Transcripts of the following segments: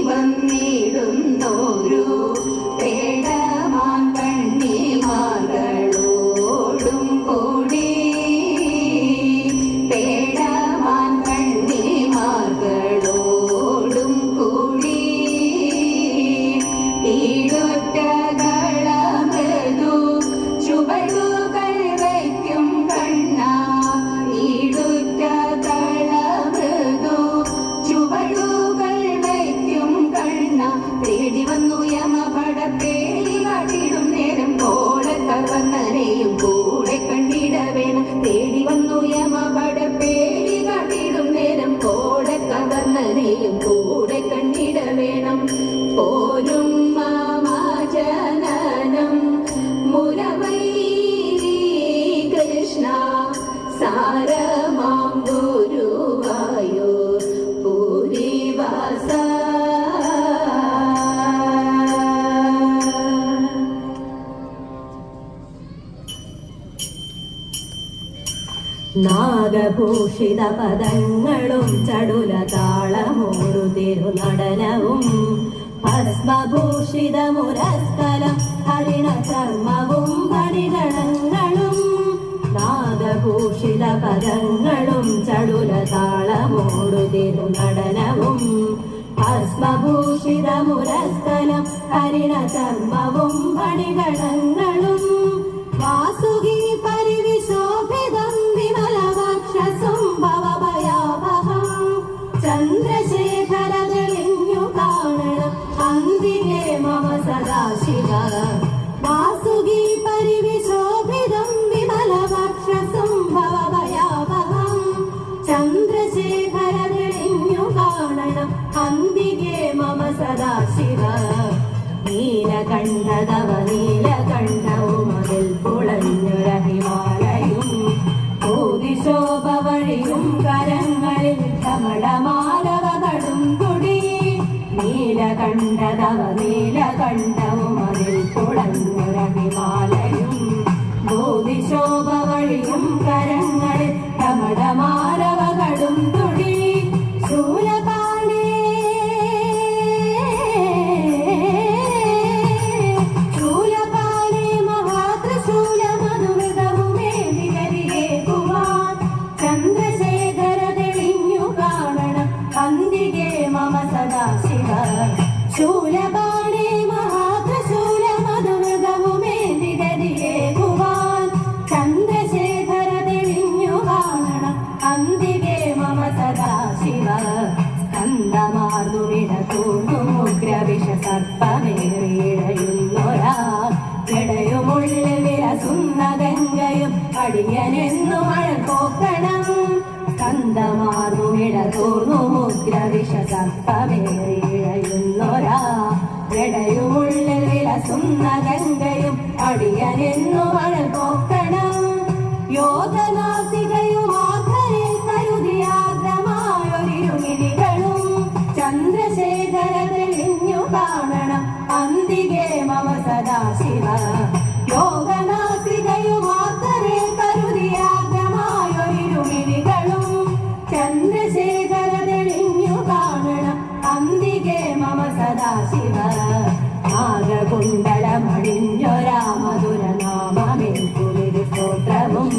വന്നിടുന്നോരു പേടമാൻ കണ്ണിമാകളോടും കൂടി പേടമാൻ കണ്ണിമാകളോടും കൂടി ഈടുറ്റകളമൃദു ചുവടുകൾ വയ്ക്കും കണ്ണ ഈടുറ്റകളമൃദു ചുവടുകൾ വയ്ക്കും കണ്ണ തേടി വന്നു യമഭടപ്പേടി കാട്ടിടും നേരം കോടക്കവർണ്ണനെയും കൂടെ കണ്ടിട വേണം തേടി വന്നു യമഭടപ്പേടി കാട്ടിടും നേരം കോടക്കവർണ്ണനെയും കൂടെ കണ്ടിട വേണം പോരും മാമാജനനം മുരവൈ കൃഷ്ണ സാരമാം ഗുരുവായോ പുരിവാസ നാഗഭൂഷിത പദങ്ങളും ചടുല താളമോടു തിരുനടനവും ഭസ്മഭൂഷിത മുരസ്ഥലം ഹരിണ ചർമ്മവും മണിഗണങ്ങളും നാഗഭൂഷിത പദങ്ങളും ചടുല താളമോടു തിരുനടനവും ഭസ്മഭൂഷിത മുരസ്ഥലം ഹരിണ ചർമ്മവും മണിഗണങ്ങളും വാസുകി പരിവിശോഭിതം വിമലവക്ഷസും ഭവഭയാവഹം ചന്ദ്രശേഖര തെളിഞ്ഞു കാണണം അന്തികേ മമ സദാശിവ വാസുകി പരിവിശോഭിതം വിമലവക്ഷസും ഭവഭയാവഹം ചന്ദ്രശേഖര തെളിഞ്ഞു കാണണം അന്തികേ മമ സദാശിവ നീലകണ്ഠതവ നീലകണ്ഠവും അതിൽ പുളഞ്ഞുരഹിമാലയും ഭൂതിശോഭ വഴിയും കരങ്ങളിൽ കമടമാലവകളും തുടി നീലകണ്ഠതവ നീലകണ്ഠവും അതിൽ പുളഞ്ഞുരഹിമാലയും ഭൂതിശോഭ വഴിയും കരങ്ങളിൽ കമടമാലവകളും തുടി ശൂലപാണി ശൂലപാണി മഹാത്രിശൂല മധുമൃഗവുമേന്തികരിയേകുവാൻ ചന്ദ്രശേഖര തെളിഞ്ഞു കാണണം അന്തികേ മമ സദാശിവ സ്കന്ധമാർന്നുവിട തൂർന്നുമുഗ്രവിഷ സർപ്പമേറിയിഴയുന്നൊരാ ഇടയുമുള്ളിൽ വിരസുന്ന ഗംഗയും അടിയനെന്നു മഴക്കോക്കണം സ്കന്ധമാർന്നുവിട തൂർന്നുമുഗ്രവിഷ സർപ്പമേറിയിഴയുന്നൊരാ ഇടയുമുള്ളിൽ വിലസുന്ന ഗംഗയും അടിയനെന്നു മഴക്കോക്കണം യോഗനാസികയും ആധരിൽ കരുതിയാദ്രമായൊരിരുമിനികളും ചന്ദ്രശേഖര തെളിഞ്ഞു കാണണം അന്തികേ മമ സദാശിവ യോഗനാസികയും ആധരിൽ കരുതിയാദ്രമായൊരിരുമിനികളും ചന്ദ്രശേഖര തെളിഞ്ഞു കാണണം അന്തികേ മമ സദാശിവ നാഗകുണ്ടലമണിഞ്ഞൊരാമധുര നാമമേൽക്കുവിധി സ്തോത്രവും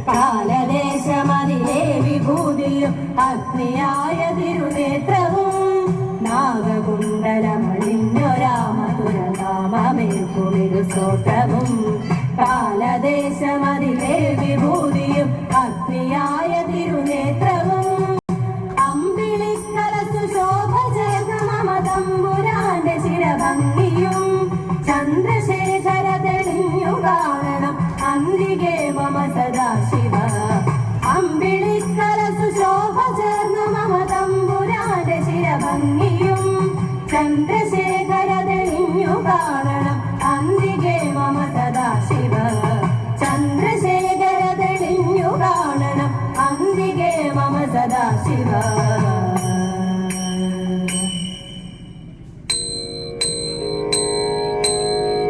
കാലദേശമതിലെ വിഭൂതിയും അഗ്നിയായ തിരുനേത്രവും നാഗകുണ്ടലമണിഞ്ഞൊരാമധുര നാമമേൽക്കുവിധി സ്തോത്രവും കാലദേശമതിലെ വിഭൂതിയും അഗ്നിയായ തിരുനേത്രവും അമ്പിളിക്കലസു ശോഭ ചേർന്ന മമതമ്പുരാന്റെ ശിരഭംഗിയും ചന്ദ്രശേഖര തെളിഞ്ഞു കാണണം അന്തികേ മമ സദാശിവ അമ്പിളിക്കലസു ശോഭ ചേർന്ന മമതമ്പുരാന്റെ ശിരഭംഗിയും ചന്ദ്രശേഖര തെളിഞ്ഞു കാണണം അന്തികേ മമ സദാശിവ ചന്ദ്രശേഖര തെളിഞ്ഞു കാണണം അന്തികേ മമ സദാശിവ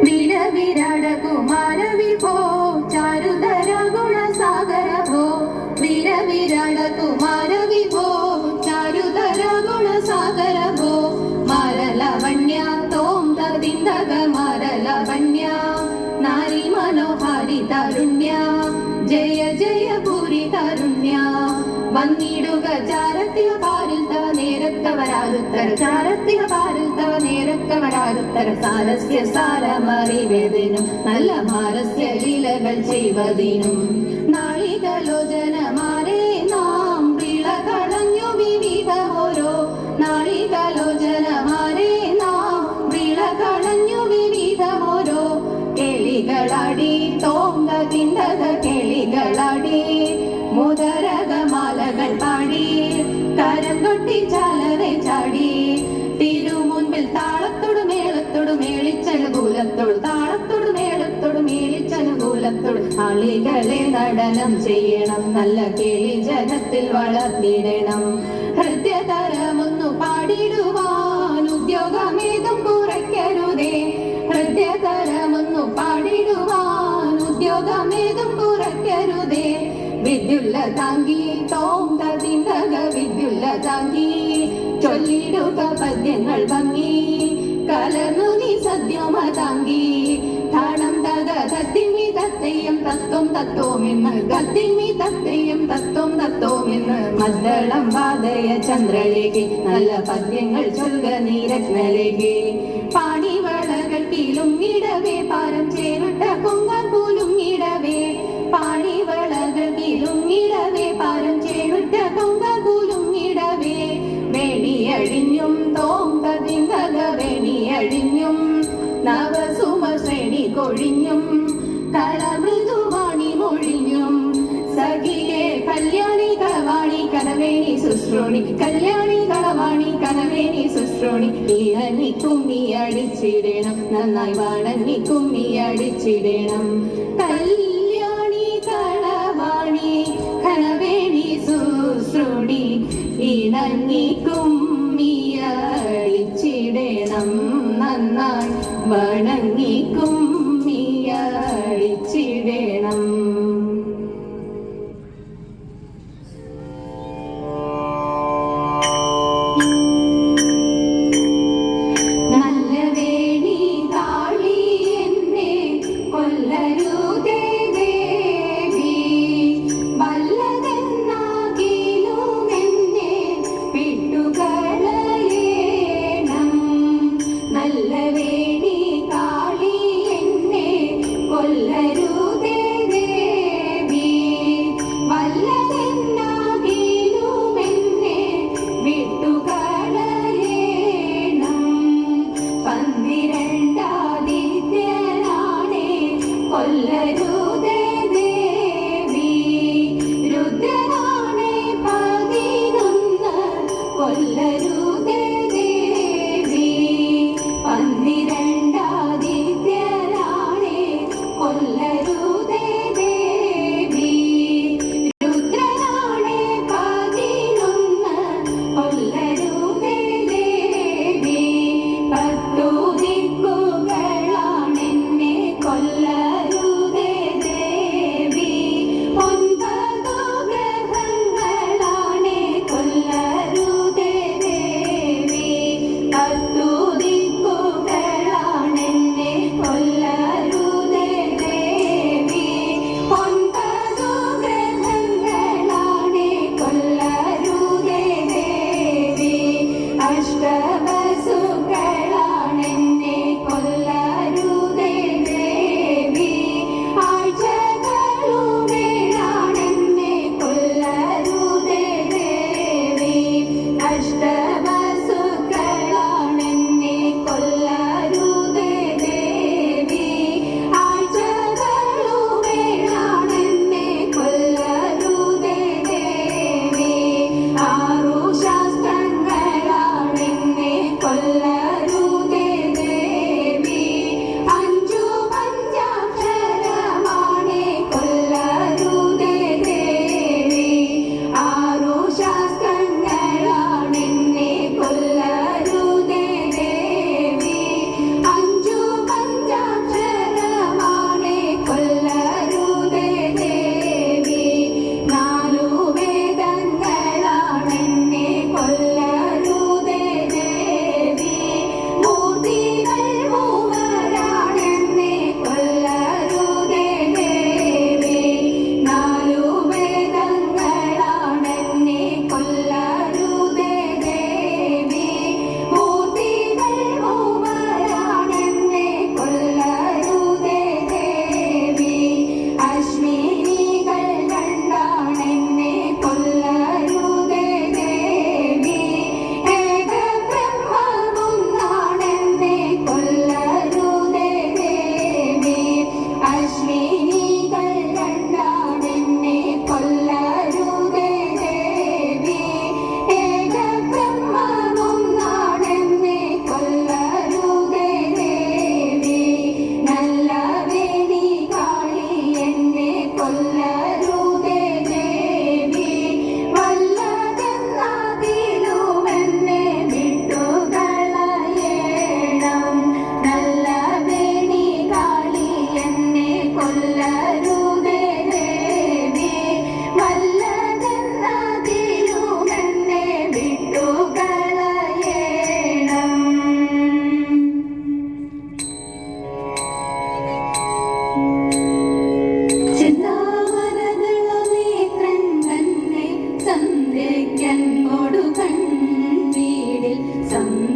വിരവിരാട കുമാര വിഭോ ചാരുധര ഗുണസാഗര ഭോ വിരവിരാട കുമാര വിഭോ ചാരുധര ഗുണസാഗര ഭോ മര ചാരത്തിക പാരിൽ തവ നേരത്തവരാരുത്തര ചാരത്തിക പാരിൽ തവ നേരത്തവരാരുത്തര സാരസ്യ സാരമറിവതിനും നല്ല മാരസ്യ ലീലകൾ ചെയ്വതിനും നാളികലോചനമാരെ നാം വിളകളഞ്ഞു വിവിധ ഓരോ നാളികലോചനമാരെ നാം വിളകളഞ്ഞു വിവിധ ഓരോ കിളികളടി തോങ്ക തിണ്ടക കിളികളടി മുദരകമാലകൾ പാടി കരം കൊട്ടി ചാലരെ ചാടി തിരുമുൻപിൽ താളത്തോട് മേളത്തോട് മേളിച്ചനുകൂലത്തോട് താളത്തോട് മേളത്തോട് മേളിച്ചനുകൂലത്തോട് ആളികളെ നടനം ചെയ്യണം നല്ല കേളി ജനത്തിൽ വളർത്തിടണം ഹൃദയതരമൊന്നു പാടിടുവാൻ ഉദ്യോഗമേതും കുറയ്ക്കരുതേ ഹൃദയതരമൊന്നു പാടിടുവാൻ ഉദ്യോഗമേതും കുറയ്ക്കരുതേ വിദ്യുല്ല താങ്കി തോങ്ക തിന്തക വിദ്യുല്ല താങ്കി ചൊല്ലിടുക പദ്യങ്ങൾ ഭംഗി കലർന്നു നീ സദ്യമ താങ്കി താളം തക തത്തിമി തത്തയും തത്വം തത്വമെന്ന് തത്തിമി തത്തയും തത്വം തത്വമെന്ന് മദ്ദളം വാദയ ചന്ദ്രലേഖി നല്ല പദ്യങ്ങൾ ചൊൽക നീ രത്നലേഖി പാണിവളകൾ കീലുങ്ങിടവേ പാരം ചേരുട്ട കൊങ്കാൽ പൂലുങ്ങിടവേ പാണിവളകൾ കീലുങ്ങിടവേ പാരം ചേരുട്ട കൊങ്കാൽ പൂലുങ്ങിടവേ വേണിയഴിഞ്ഞും തോങ്ക തിന്തക വേണിയഴിഞ്ഞും നവസുമ ശ്രേണി കൊഴിഞ്ഞും കളമൃദുവാണി മൊഴിഞ്ഞും സഖിയെ കല്യാണി കളവാണി കനവേണി സുശ്രോണി കല്യാണി കളവാണി കനവേണി സുശ്രോണി ഇണങ്ങി കുമ്മി അടിച്ചിടണം നന്നായി വാണങ്ങി കുമ്മി അടിച്ചിടണം കല്യാണി കളവാണി കനവേണി സുശ്രോണി ഇണങ്ങി കുമ്മി അടിച്ചിടണം നന്നായി വണങ്ങി കുമ്മി അടിച്ചിടണം. നല്ല വേണി താളി എന്നെ കൊല്ലരുതേ ദേവി വല്ലതെന്നാകിലും എന്നെ വിട്ടുകളയേണം നല്ല വേണി താളി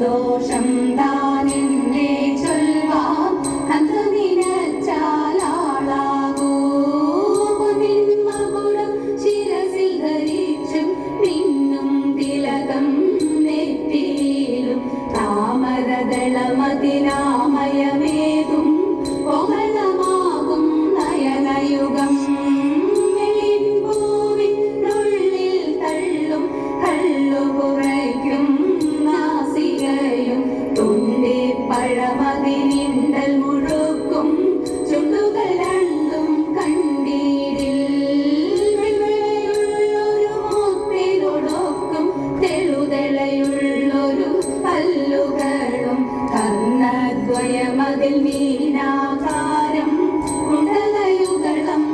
സന്തോഷം താനെന്നെ ചൊൽവാൻ അന്ന് നിനച്ചാലാളാകൂ പൊന്നിൻ മകുടം ശിരസിൽ ധരിച്ചും മിന്നും തിലകം നെറ്റിയിലും താമരദളമതിനാമയമേതും കോമളമാകും നയനയുഗം പൂവിനുള്ളിൽ തള്ളും കള്ളുകുറയ്ക്കും നാസികയും തുണ്ടിപ്പഴമതിനിണ്ടൽ മുഴുക്കും ചുണ്ടുകൾ രണ്ടും കണ്ടീരിൽ വെള്ളയുള്ളൊരു മുത്തിനോടൊക്കും തെളുതെളയുള്ളൊരു പല്ലുകളും കർണദ്വയമതിൽ മീനാകാരം കുണ്ടലയുഗളം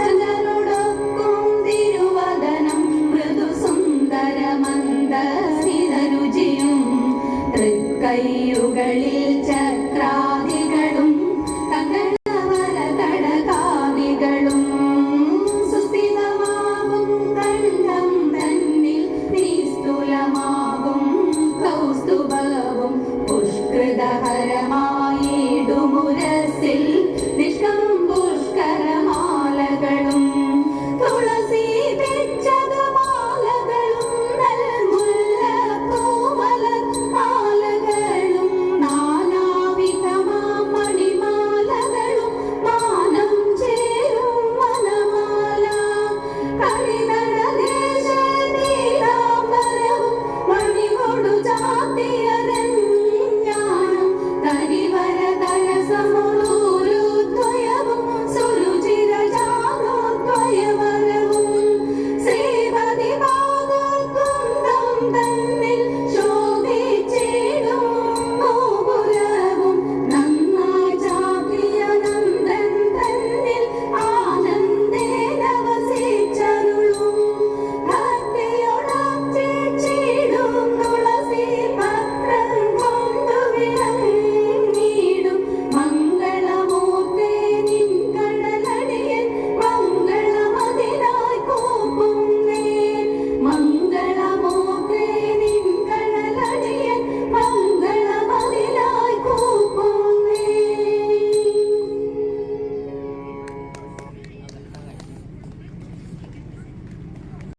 ചാപ്പിമുദാചനോടൊക്കും തിരുവദനം മൃദുസുന്ദരമന്ദസ്മിതരുചിയും തൃക്കൈയുകളിൽ ചക്രാ